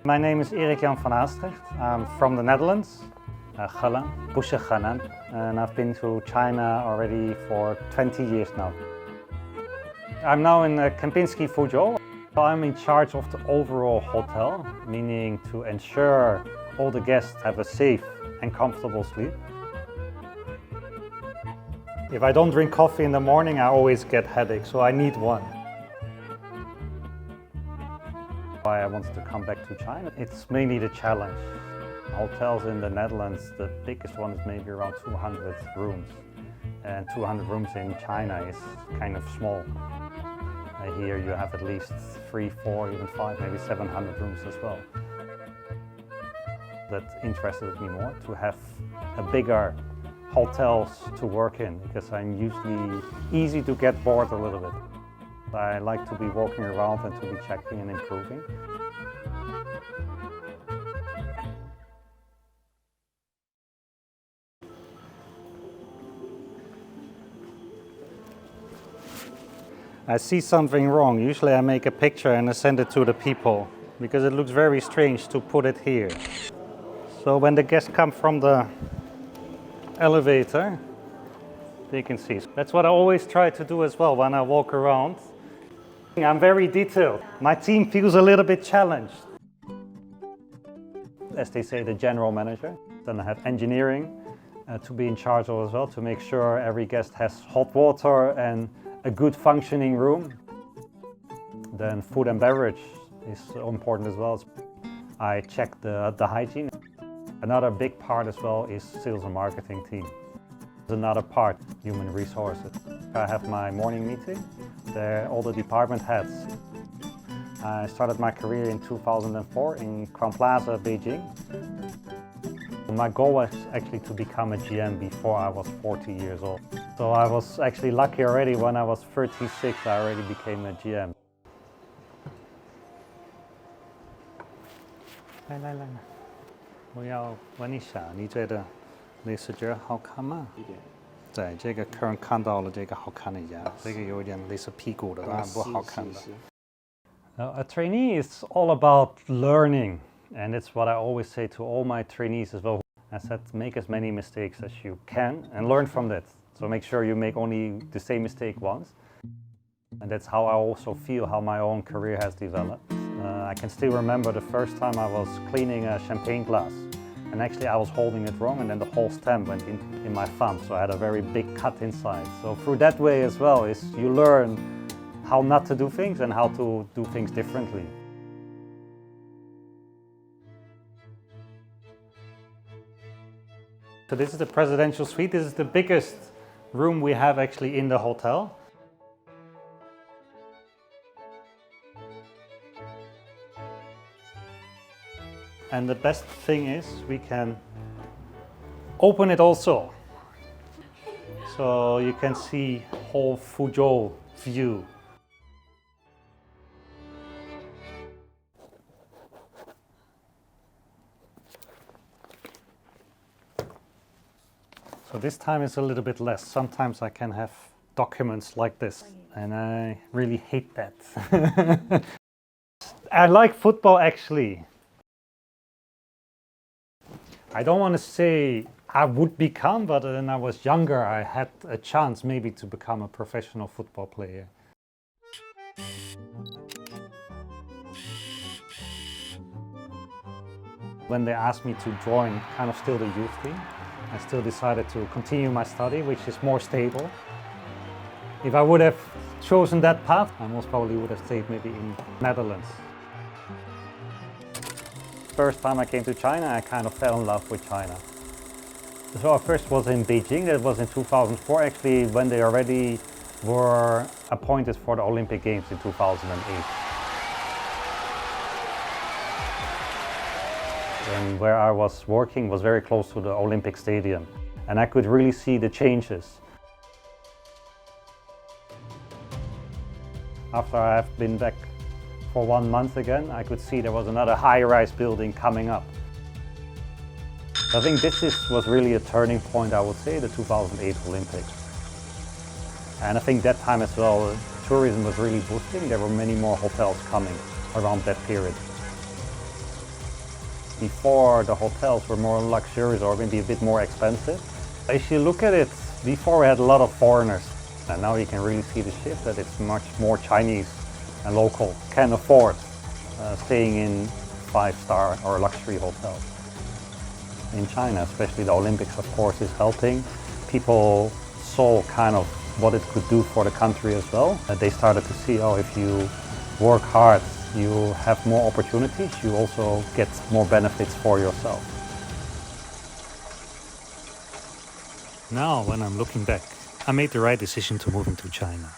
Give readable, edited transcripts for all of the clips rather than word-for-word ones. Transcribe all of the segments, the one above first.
My name is Erik-Jan van Aastrecht. I'm from the Netherlands, HOLA FUJIAN, and I've been to China already for 20 years now. I'm now in Kempinski Fuzhou. I'm in charge of the overall hotel, meaning to ensure all the guests have a safe and comfortable sleep. If I don't drink coffee in the morning, I always get headaches, so I need one. Why I wanted to come back to China? It's mainly the challenge. Hotels in the Netherlands, the biggest one is maybe around 200 rooms. And 200 rooms in China is kind of small. Here you have at least 3, 4, even 5, maybe 700 rooms as well. That interested me more, to have a bigger hotels to work in, because I'm usually easy to get bored a little bit. I like to be walking around and to be checking and improving. I see something wrong. Usually I make a picture and I send it to the people because it looks very strange to put it here. So when the guests come from the elevator, they can see. That's what I always try to do as well when I walk around. I'm very detailed. My team feels a little bit challenged. As they say, the general manager. Then I have engineering to be in charge of as well, to make sure every guest has hot water and a good functioning room. Then food and beverage is important as well. I check the hygiene. Another big part as well is sales and marketing team. Another part, human resources. I have my morning meeting. There all the department heads. I started my career in 2004 in Crown Plaza, Beijing. My goal was actually to become a GM before I was 40 years old. So I was actually lucky already. When I was 36, I already became a GM. 来，我要问一下，你觉得类似这好看吗？一点。对，这个客人看到了这个好看的呀，这个有点类似屁股的吧，不好看的。A trainee is all about learning, and it's what I always say to all my trainees as well. I said, make as many mistakes as you can and learn from that. So make sure you make only the same mistake once. And that's how I also feel how my own career has developed. I can still remember the first time I was cleaning a champagne glass. And actually I was holding it wrong, and then the whole stem went in my thumb. So I had a very big cut inside. So through that way as well is you learn how not to do things and how to do things differently. So this is the presidential suite. This is the biggest room we have actually in the hotel. And the best thing is we can open it also. So you can see whole Fuzhou view. So this time is a little bit less. Sometimes I can have documents like this, and I really hate that. I like football actually. I don't want to say I would become, but when I was younger I had a chance maybe to become a professional football player. When they asked me to join kind of still the youth team, I still decided to continue my study, which is more stable. If I would have chosen that path, I most probably would have stayed maybe in Netherlands. First time I came to China, I kind of fell in love with China. So I first was in Beijing. That was in 2004, actually, when they already were appointed for the Olympic Games in 2008. And where I was working was very close to the Olympic Stadium, and I could really see the changes. After I've been back for 1 month again, I could see there was another high-rise building coming up. I think this was really a turning point, I would say, the 2008 Olympics. And I think that time as well, tourism was really boosting. There were many more hotels coming around that period. Before, the hotels were more luxurious or maybe a bit more expensive. If you look at it, before we had a lot of foreigners, and now you can really see the shift that it's much more Chinese and local can afford staying in 5-star or luxury hotels. In China, especially the Olympics, of course, is helping. People saw kind of what it could do for the country as well. They started to see, oh, if you work hard, you have more opportunities, you also get more benefits for yourself. Now, when I'm looking back, I made the right decision to move into China.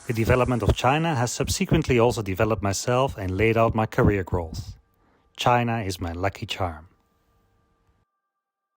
The development of China has subsequently also developed myself and laid out my career goals. China is my lucky charm.